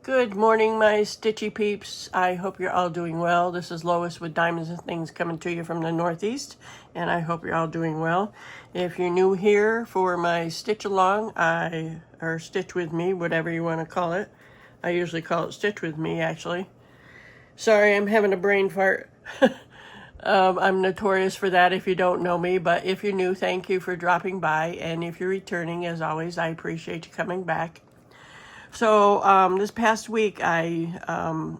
Good morning, my stitchy peeps. I hope you're all doing well. This is Lois with Diamonds and Things coming to you from the Northeast, and I hope you're all doing well. If you're new here for my stitch along, or stitch with me, whatever you want to call it. I usually call it stitch with me, actually. Sorry, I'm having a brain fart. I'm notorious for that if you don't know me, but if you're new, thank you for dropping by, and if you're returning, as always, I appreciate you coming back. So this past week I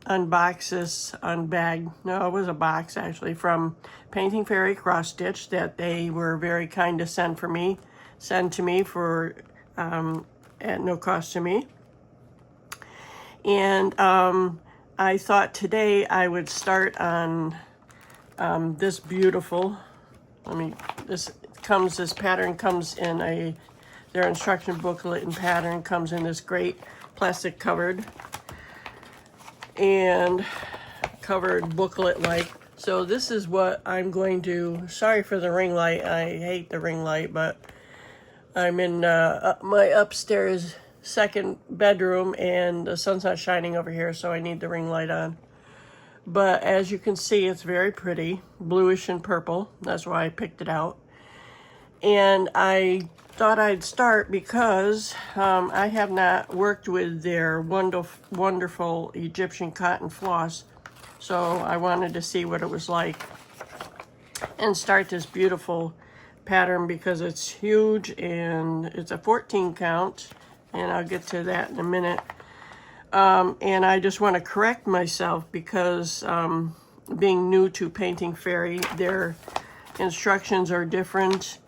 unboxed this no, it was a box actually, from Painting Fairy Cross Stitch that they were very kind to send to me for at no cost to me. And I thought today I would start on this beautiful, this pattern comes in their instruction booklet, and pattern comes in this great plastic covered booklet like. So this is what I'm going to, sorry for the ring light, I hate the ring light, but I'm in my upstairs second bedroom and the sun's not shining over here, so I need the ring light on. But as you can see, it's very pretty, bluish and purple. That's why I picked it out. And I thought I'd start because I have not worked with their wonderful Egyptian Cotton Floss, so I wanted to see what it was like and start this beautiful pattern because it's huge and it's a 14 count, and I'll get to that in a minute. And I just want to correct myself because being new to Painting Fairy, their instructions are different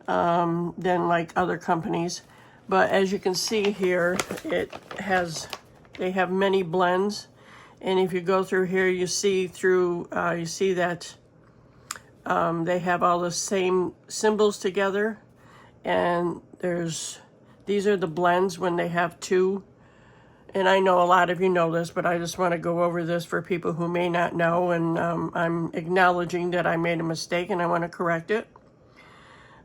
than like other companies. But as you can see here, they have many blends, and if you go through here, you see that they have all the same symbols together, and these are the blends when they have two. And I know a lot of you know this, but I just want to go over this for people who may not know, and I'm acknowledging that I made a mistake and I want to correct it.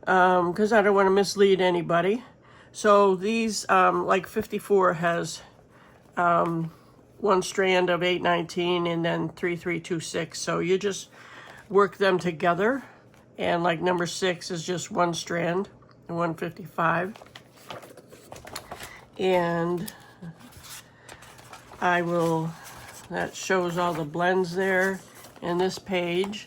Because I don't want to mislead anybody. So these, like 54 has one strand of 819 and then 3326. So you just work them together. And like number 6 is just one strand, 155. And that shows all the blends there in this page.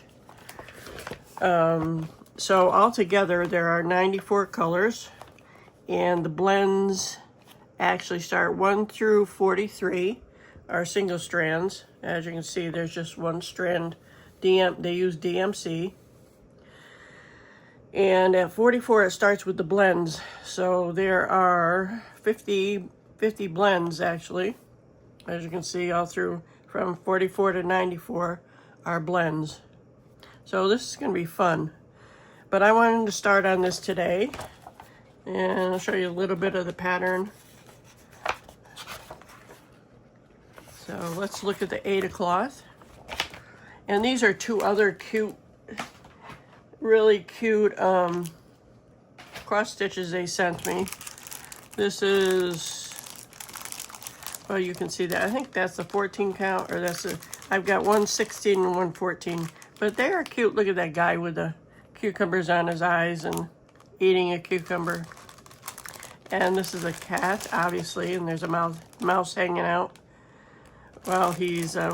So altogether, there are 94 colors, and the blends actually start 1 through 43 are single strands. As you can see, there's just one strand. They use DMC. And at 44, it starts with the blends. So there are 50 blends, actually. As you can see, all through from 44 to 94 are blends. So this is going to be fun. But I wanted to start on this today, and I'll show you a little bit of the pattern. So let's look at the Aida cloth. And these are two other really cute cross stitches they sent me. This is, well, you can see that. I think that's the 14 count, or I've got 116 and 114. But they are cute. Look at that guy with the cucumbers on his eyes and eating a cucumber. And this is a cat, obviously, and there's a mouse hanging out. Well, he's I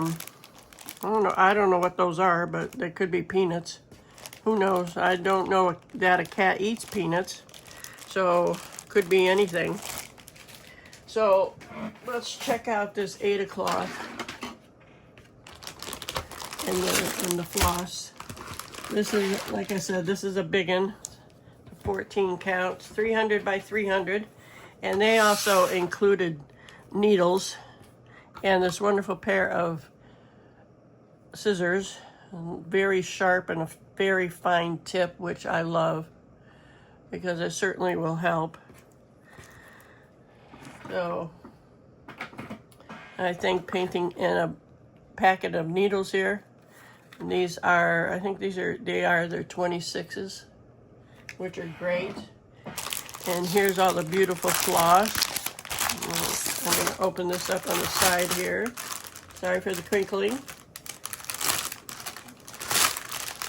don't know what those are, but they could be peanuts. Who knows? I don't know that a cat eats peanuts, so could be anything. So let's check out this Aida cloth and the floss. This is, like I said, this is a big one, 14 counts, 300 by 300. And they also included needles and this wonderful pair of scissors, very sharp and a very fine tip, which I love because it certainly will help. So I think painting in a packet of needles here. And these are, I think they're 26s, which are great. And here's all the beautiful floss. I'm going to open this up on the side here. Sorry for the crinkling.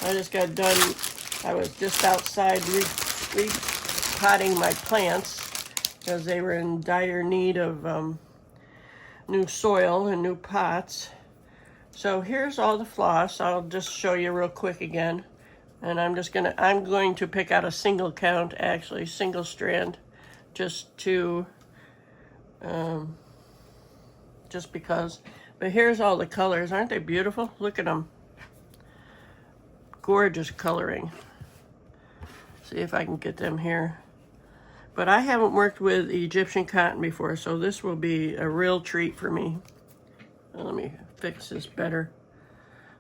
I just got done. I was just outside repotting my plants because they were in dire need of new soil and new pots. So here's all the floss. I'll just show you real quick again. And I'm going to pick out a single count, actually, single strand, just because. But here's all the colors. Aren't they beautiful? Look at them. Gorgeous coloring. See if I can get them here. But I haven't worked with Egyptian cotton before, so this will be a real treat for me. Let me fix this better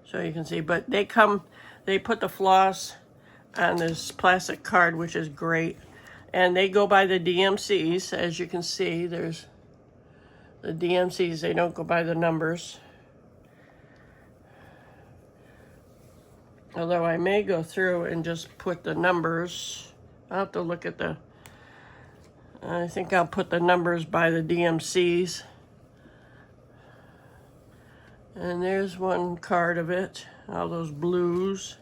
so you can see. But they put the floss on this plastic card, which is great. And they go by the DMCs. As you can see, there's the DMCs. They don't go by the numbers. Although I may go through and just put the numbers. I'll have to look at I think I'll put the numbers by the DMCs. And there's one card of it, all those blues.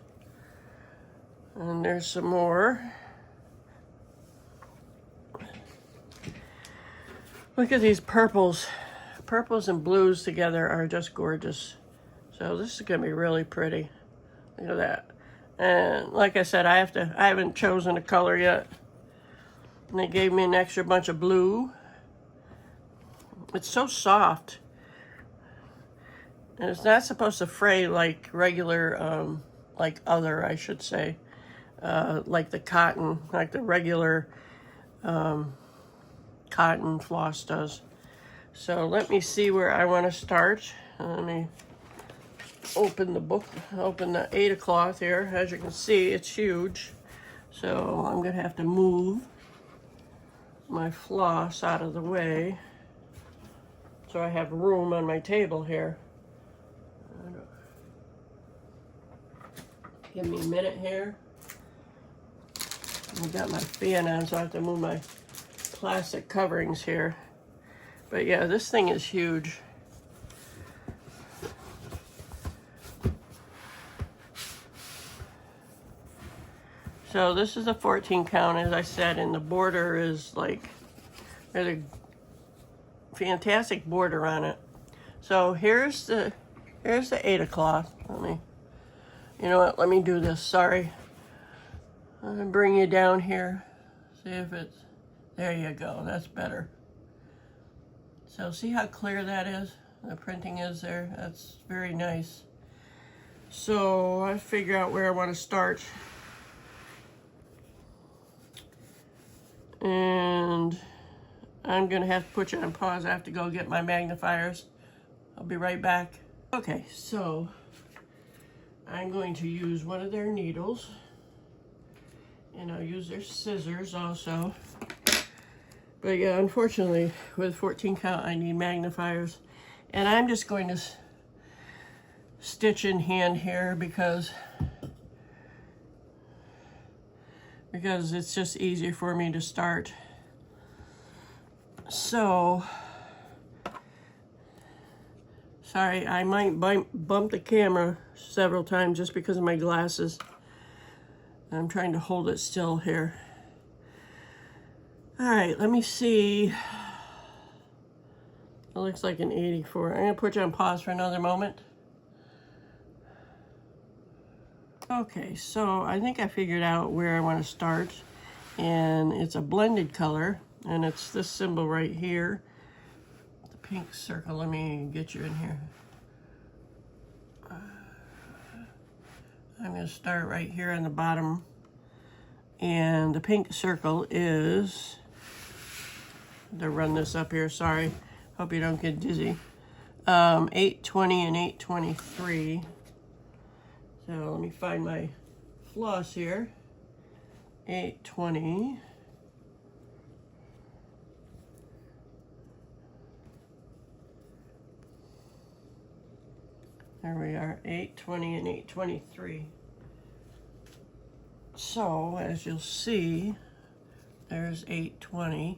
And there's some more. Look at these purples. Purples and blues together are just gorgeous. So this is gonna be really pretty. Look at that. And like I said, I haven't chosen a color yet. And they gave me an extra bunch of blue. It's so soft. And it's not supposed to fray like regular, like I should say. Like the cotton, like the regular cotton floss does. So let me see where I want to start. Let me open the book, open the Ada cloth here. As you can see, it's huge. So I'm gonna have to move my floss out of the way so I have room on my table here. Give me a minute here. I got my fan on, so I have to move my plastic coverings here. But yeah, this thing is huge. So this is a 14 count, as I said, and the border is like, there's a fantastic border on it. So here's the Ada cloth. You know what, let me do this, sorry. I'm gonna bring you down here. See if it's, there you go, that's better. So see how clear that is? The printing is there, that's very nice. So I figure out where I want to start. And I'm gonna have to put you on pause. I have to go get my magnifiers. I'll be right back. Okay, so I'm going to use one of their needles, and I'll use their scissors also. But yeah, unfortunately, with 14 count, I need magnifiers. And I'm just going to stitch in hand here because it's just easier for me to start. So, sorry, I might bump the camera several times just because of my glasses. I'm trying to hold it still here. All right, let me see. It looks like an 84. I'm gonna put you on pause for another moment. Okay, so I think I figured out where I want to start, and it's a blended color, and it's this symbol right here, the pink circle. Let me get you in here. I'm going to start right here on the bottom, and the pink circle is, to run this up here, sorry, hope you don't get dizzy, 820 and 823. So let me find my floss here. 820. There we are, 820 and 823. So as you'll see, there's 820,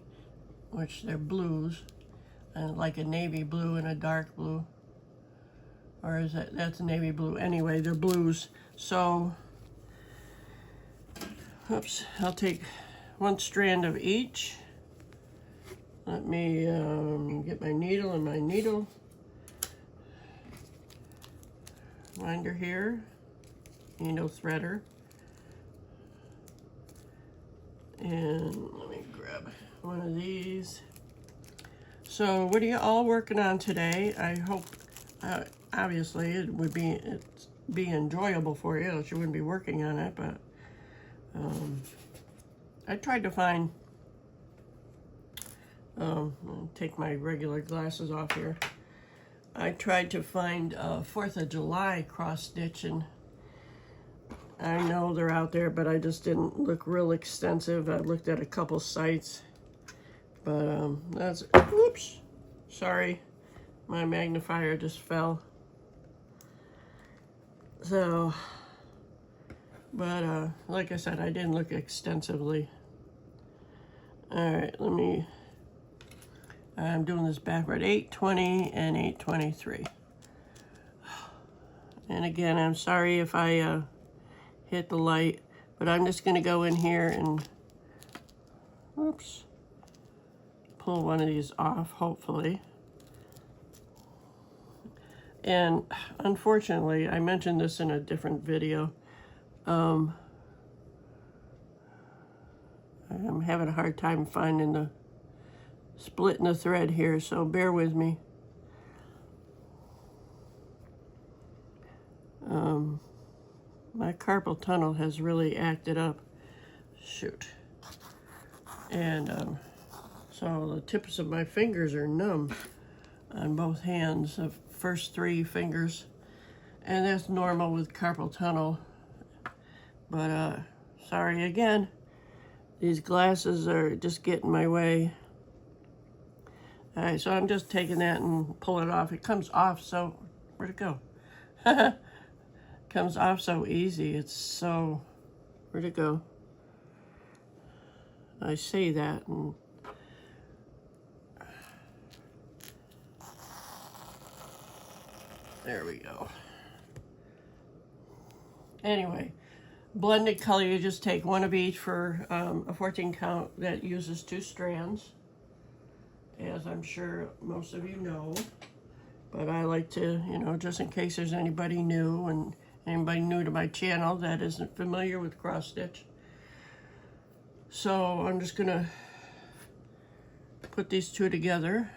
which they're blues. like a navy blue and a dark blue. Or is that, that's navy blue. Anyway, they're blues. So, oops, I'll take one strand of each. Let me get my needle and my needle winder here, needle threader. And let me grab one of these. So what are you all working on today? I hope, obviously, it would be enjoyable for you, else you wouldn't be working on it. But I tried to find. I'll take my regular glasses off here. I tried to find 4th of July cross stitch, and I know they're out there, but I just didn't look real extensive. I looked at a couple sites, but that's, oops, sorry, my magnifier just fell. So, but like I said, I didn't look extensively. All right, I'm doing this backward, 820 and 823. And again, I'm sorry if I hit the light, but I'm just gonna go in here and, oops, pull one of these off, hopefully. And unfortunately, I mentioned this in a different video. I'm having a hard time finding splitting the thread here, so bear with me. My carpal tunnel has really acted up. Shoot. And so the tips of my fingers are numb on both hands, the first 3 fingers. And that's normal with carpal tunnel. But sorry again. These glasses are just getting my way. All right, so I'm just taking that and pulling it off. It comes off so, where'd it go? Comes off so easy. It's so, where'd it go? I say that and there we go. Anyway, blended color, you just take one of each for a 14 count that uses 2 strands, as I'm sure most of you know. But I like to, you know, just in case there's anybody new and anybody new to my channel that isn't familiar with cross stitch. So I'm just gonna put these 2 together.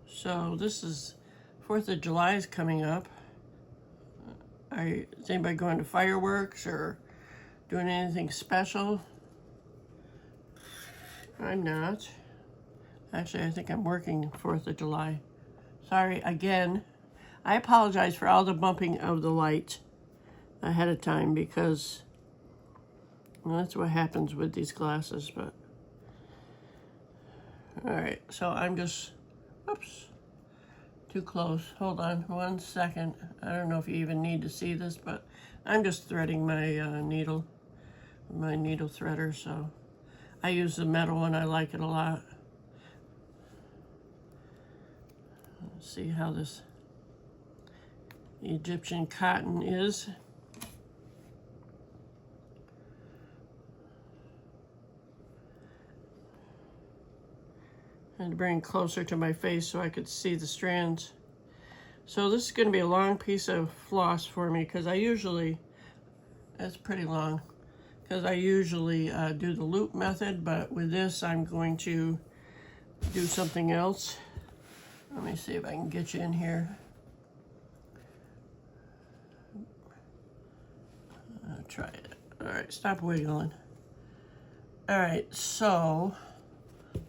So this is 4th of July is coming up. Is anybody going to fireworks or doing anything special? I'm not. Actually, I think I'm working 4th of July. Sorry, again. I apologize for all the bumping of the light ahead of time because, well, that's what happens with these glasses, but. All right, so I'm just, oops, too close. Hold on 1 second. I don't know if you even need to see this, but I'm just threading my needle threader, so. I use the metal one, I like it a lot. Let's see how this Egyptian cotton is. I had to bring it closer to my face so I could see the strands. So this is going to be a long piece of floss for me because I usually, that's pretty long, because I usually do the loop method, but with this I'm going to do something else. Let me see if I can get you in here. I'll try it. All right, stop wiggling. All right, so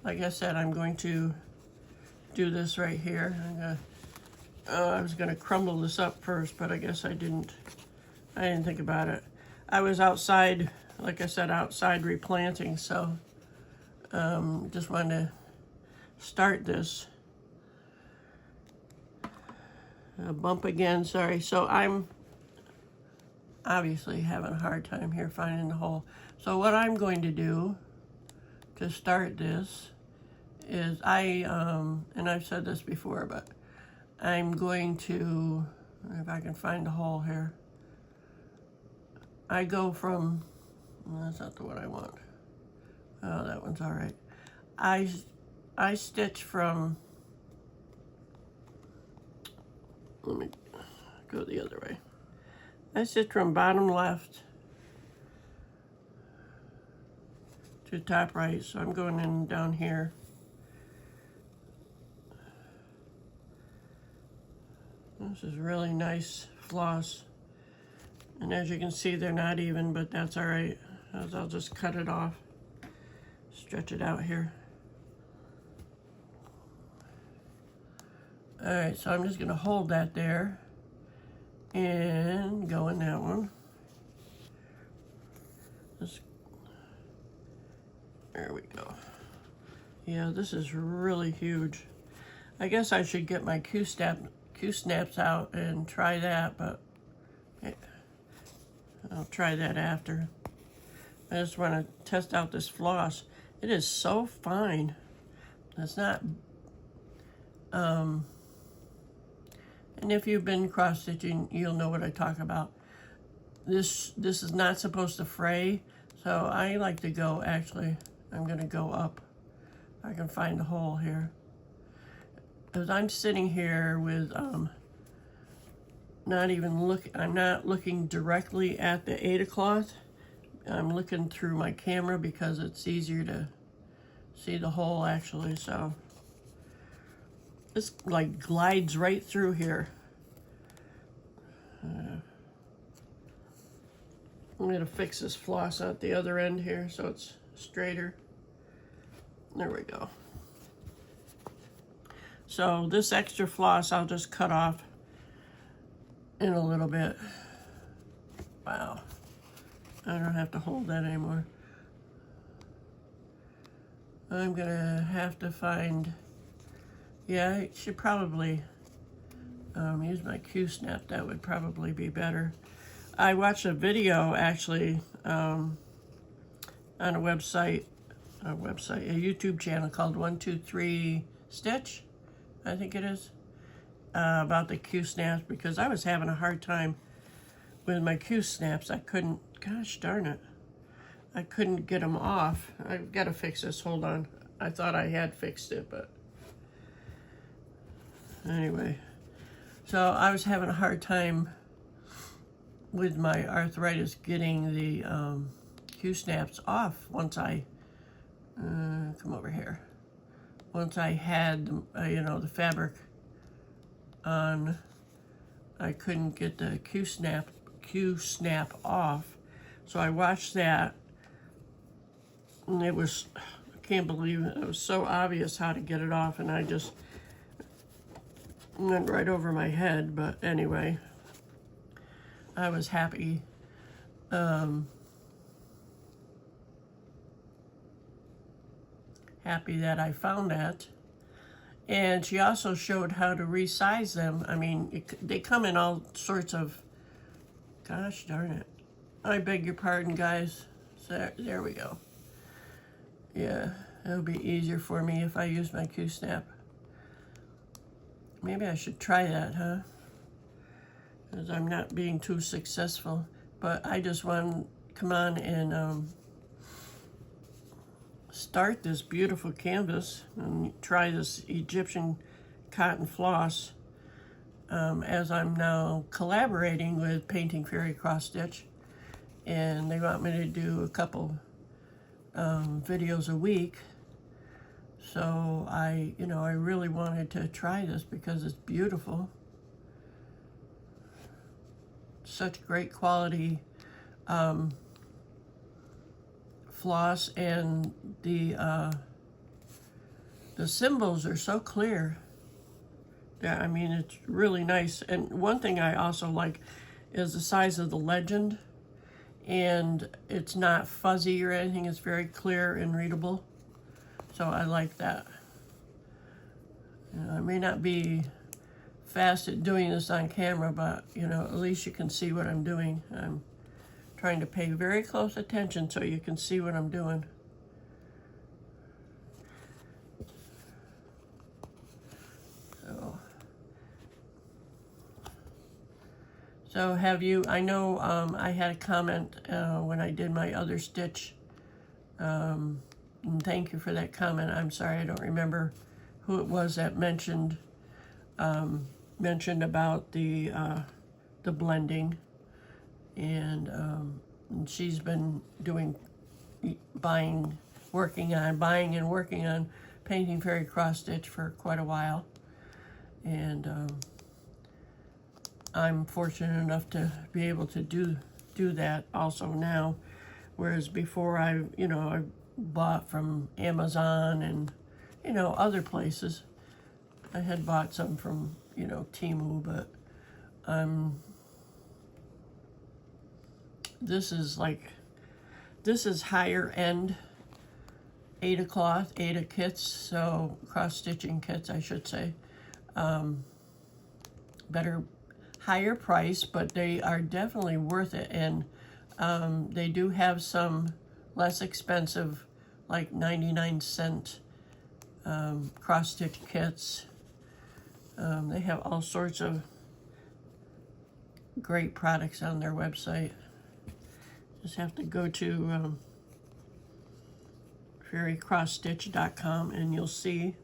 like I said, I'm going to do this right here. I was gonna crumble this up first, but I guess I didn't think about it. I was outside, like I said, outside replanting, so just wanted to start this. bump again, sorry. So I'm obviously having a hard time here finding the hole. So what I'm going to do to start this is and I've said this before, but I'm going to, if I can find the hole here, I go from, well, that's not the one I want. Oh, that one's all right. I stitch from, let me go the other way. I stitch from bottom left to top right, so I'm going in down here. This is really nice floss. And as you can see, they're not even, but that's all right. I'll just cut it off, stretch it out here. All right, so I'm just gonna hold that there and go in that one. There we go. Yeah, this is really huge. I guess I should get my Q-snaps out and try that, but I'll try that after. I just want to test out this floss. It is so fine. It's not, and if you've been cross-stitching, you'll know what I talk about. This is not supposed to fray, so I like to go, actually, I'm gonna go up. I can find a hole here. Because I'm sitting here with, I'm not looking directly at the Aida cloth. I'm looking through my camera because it's easier to see the hole actually, so. This like glides right through here. I'm gonna fix this floss at the other end here so it's straighter. There we go. So this extra floss I'll just cut off in a little bit. Wow. I don't have to hold that anymore. I'm gonna have to find, yeah, I should probably use my Q-snap. That would probably be better. I watched a video actually on a website, a YouTube channel called 123 Stitch, I think it is, about the Q-snaps because I was having a hard time with my Q-snaps. I couldn't, gosh darn it, I couldn't get them off. I've got to fix this, hold on. I thought I had fixed it, but anyway. So I was having a hard time with my arthritis getting the Q-snaps off once I, come over here. Once I had, you know, the fabric on, I couldn't get the Q-snap off. So I watched that, and it was, I can't believe it. It was so obvious how to get it off, and I just went right over my head. But anyway, I was happy. Happy that I found that. And she also showed how to resize them. I mean, they come in all sorts of, gosh darn it. I beg your pardon, guys. So, there we go. Yeah, it'll be easier for me if I use my Q-snap. Maybe I should try that, huh? Because I'm not being too successful. But I just want to come on and start this beautiful canvas and try this Egyptian cotton floss as I'm now collaborating with Painting Fairy Cross Stitch, and they want me to do a couple videos a week. So I really wanted to try this because it's beautiful. Such great quality floss, and the symbols are so clear. Yeah, I mean, it's really nice. And one thing I also like is the size of the legend, and it's not fuzzy or anything. It's very clear and readable. So I like that. You know, I may not be fast at doing this on camera, but you know, at least you can see what I'm doing. I'm trying to pay very close attention so you can see what I'm doing. So have you, I know I had a comment when I did my other stitch, and thank you for that comment. I'm sorry, I don't remember who it was that mentioned about the blending, and she's been buying and working on painting fairy cross stitch for quite a while, and I'm fortunate enough to be able to do that also now, whereas before I bought from Amazon and other places. I had bought some from Temu, but this is higher end Ada kits, so cross stitching kits I should say. Higher price, but they are definitely worth it, and they do have some less expensive, like 99-cent cross stitch kits. They have all sorts of great products on their website. Just have to go to fairycrossstitch.com and you'll see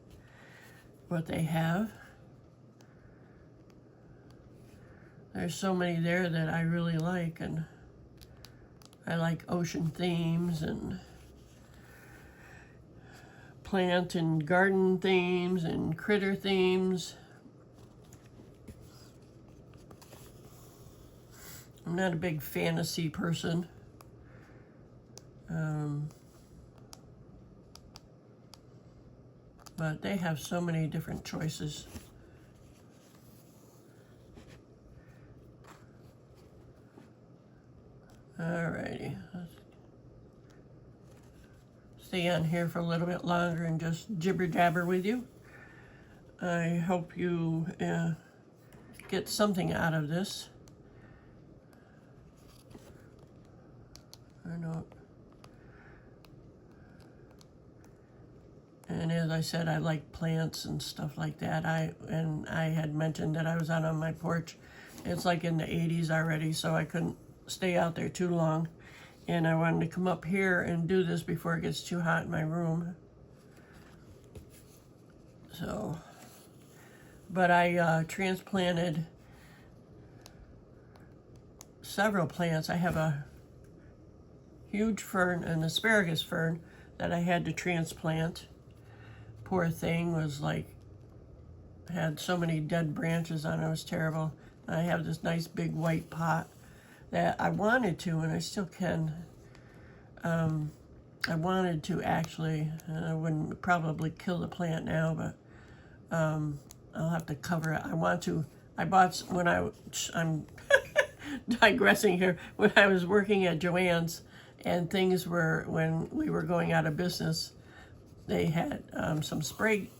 what they have. There's so many there that I really like, and I like ocean themes and plant and garden themes and critter themes. I'm not a big fantasy person. But they have so many different choices. Alrighty, let's stay on here for a little bit longer and just jibber jabber with you. I hope you get something out of this. I know. And as I said, I like plants and stuff like that. I had mentioned that I was out on my porch. It's like in the 80s already, so I couldn't stay out there too long, and I wanted to come up here and do this before it gets too hot in my room. So, but I transplanted several plants. I have a huge fern, an asparagus fern, that I had to transplant. Poor thing was had so many dead branches on it. It was terrible. I have this nice big white pot that I wanted to, and I still can. I wanted to actually, I wouldn't probably kill the plant now, but I'll have to cover it. I bought, I'm digressing here, when I was working at Joann's, and things were, when we were going out of business, they had some spray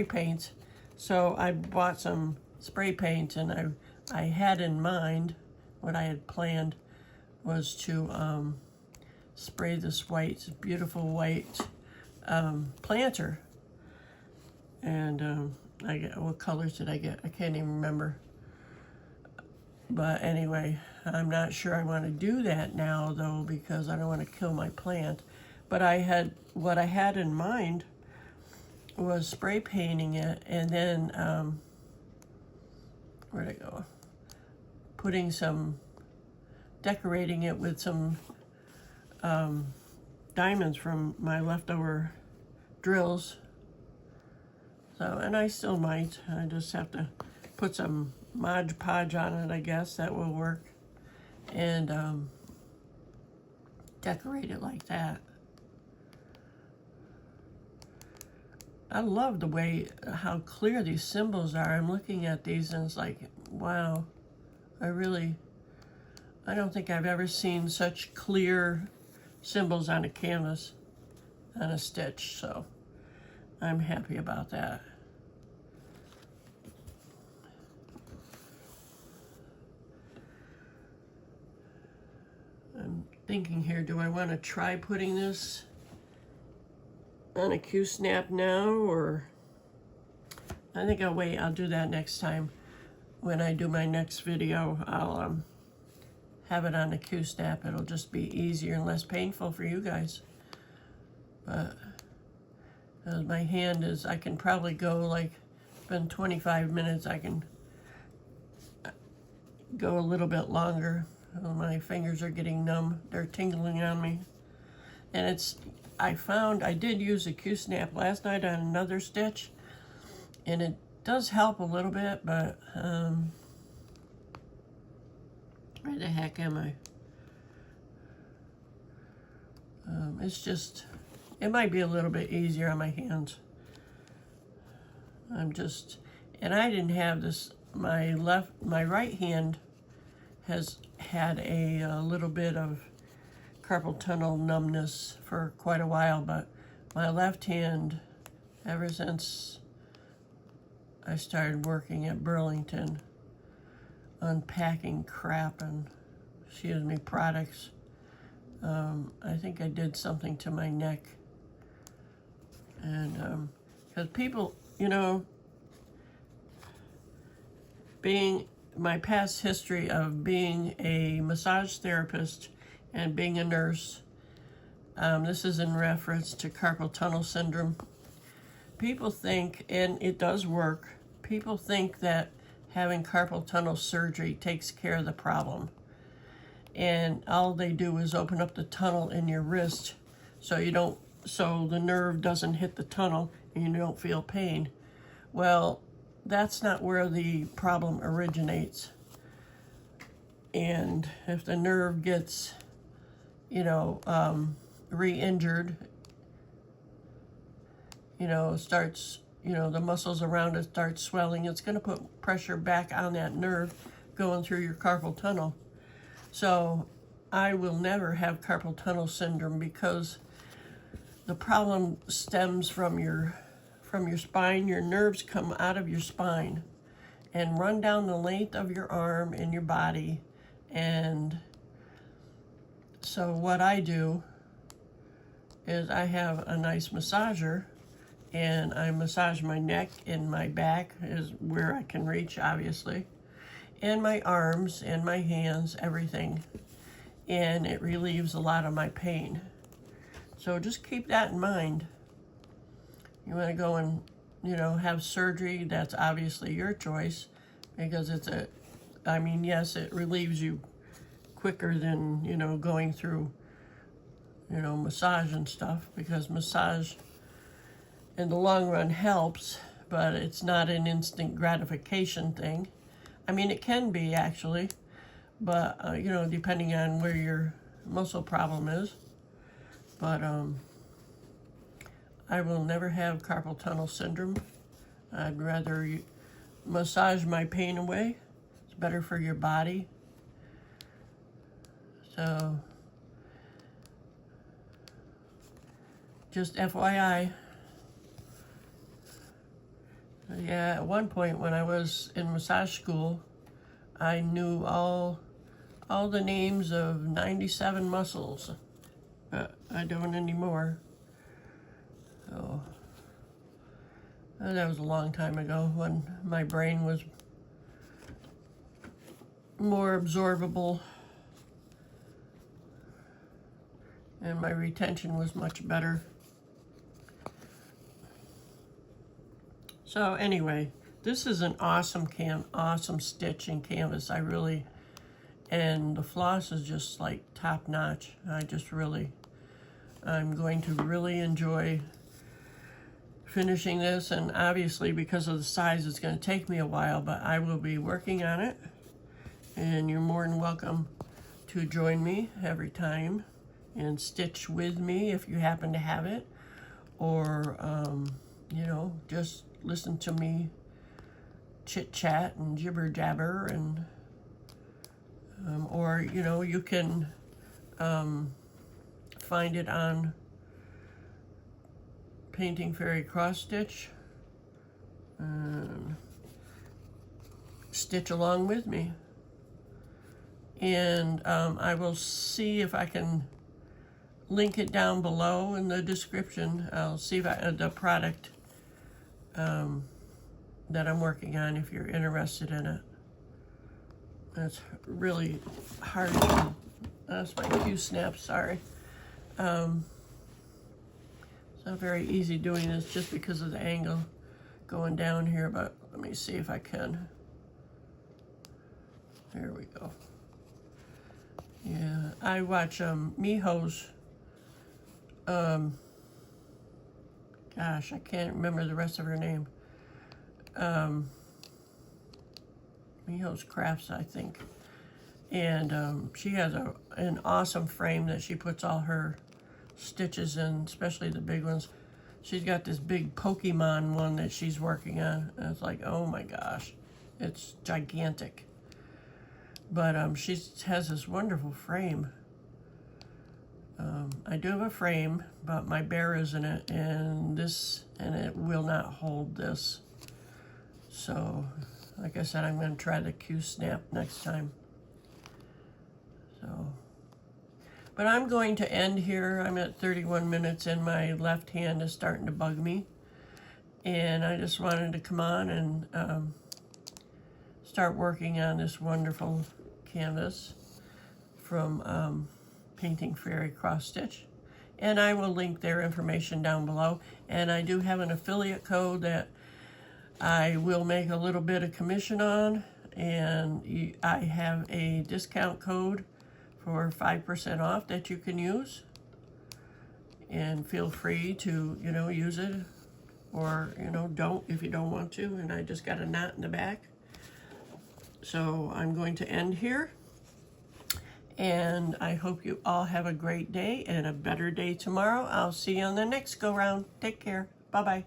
paints. So I bought some spray paint, and I had in mind, what I had planned was to spray this beautiful white planter. And what colors did I get? I can't even remember. But anyway, I'm not sure I want to do that now though, because I don't want to kill my plant. But what I had in mind was spray painting it, and then where'd I go? Decorating it with some diamonds from my leftover drills. So, and I still might. I just have to put some Mod Podge on it, I guess. That will work. And decorate it like that. I love the way, how clear these symbols are. I'm looking at these and it's like, wow. I don't think I've ever seen such clear symbols on a canvas, on a stitch, so I'm happy about that. thinking here, do I want to try putting this on a Q-snap now, or I think I'll wait. I'll do that next time. When I do my next video, I'll have it on a Q-snap. It'll just be easier and less painful for you guys. But my hand is, I can probably go like, it's been 25 minutes, I can go a little bit longer. My fingers are getting numb. They're tingling on me. And it's, I did use a Q-snap last night on another stitch, and it does help a little bit, but where the heck am I? It's just, it might be a little bit easier on my hands. And I didn't have this, my right hand has had a little bit of carpal tunnel numbness for quite a while, but my left hand, ever since I started working at Burlington, unpacking crap and, excuse me, products, I think I did something to my neck. And because people, you know, being my past history of being a massage therapist and being a nurse, this is in reference to carpal tunnel syndrome. People think, and it does work, people think that having carpal tunnel surgery takes care of the problem. And all they do is open up the tunnel in your wrist so the nerve doesn't hit the tunnel and you don't feel pain. Well, that's not where the problem originates. And if the nerve gets, you know, re-injured, you know, starts, you know, the muscles around it start swelling, it's going to put pressure back on that nerve going through your carpal tunnel. So I will never have carpal tunnel syndrome because the problem stems from your spine. Your nerves come out of your spine and run down the length of your arm and your body. And so what I do is I have a nice massager, and I massage my neck, and my back is where I can reach, obviously, and my arms and my hands, everything. And it relieves a lot of my pain. So just keep that in mind. You want to go and, you know, have surgery, that's obviously your choice, because I mean, yes, it relieves you quicker than, you know, going through, you know, massage and stuff, because massage in the long run helps, but it's not an instant gratification thing. I mean, it can be actually, but, you know, depending on where your muscle problem is. But I will never have carpal tunnel syndrome. I'd rather massage my pain away. It's better for your body. So, just FYI. Yeah, at one point when I was in massage school, I knew all the names of 97 muscles, but I don't anymore. So, that was a long time ago when my brain was more absorbable and my retention was much better. So anyway, this is an awesome stitch in canvas. And the floss is just like top notch. I'm going to really enjoy finishing this, and obviously because of the size it's going to take me a while, but I will be working on it, and you're more than welcome to join me every time and stitch with me if you happen to have it, or you know, just listen to me chit chat and jibber jabber, and or you know, you can find it on Painting Fairy Cross Stitch and stitch along with me. And I will see if I can link it down below in the description. I'll see if the product that I'm working on, if you're interested in it. It's really hard to, that's my Q-snap, sorry. It's not very easy doing this just because of the angle going down here, but let me see if I can. There we go. Yeah, I watch Miho's, gosh, I can't remember the rest of her name. Miho's Crafts, I think. And she has an awesome frame that she puts all her stitches in, especially the big ones. She's got this big Pokemon one that she's working on. And it's like, oh my gosh, it's gigantic. But she has this wonderful frame. I do have a frame, but my bear is in it, and it will not hold this. So, like I said, I'm going to try the Q-snap next time. So, but I'm going to end here. I'm at 31 minutes, and my left hand is starting to bug me. And I just wanted to come on and start working on this wonderful canvas from Painting Fairy Cross Stitch. And I will link their information down below. And I do have an affiliate code that I will make a little bit of commission on. And I have a discount code for 5% off that you can use. And feel free to, use it. Or, don't if you don't want to. And I just got a knot in the back. So I'm going to end here. And I hope you all have a great day and a better day tomorrow. I'll see you on the next go round. Take care. Bye-bye.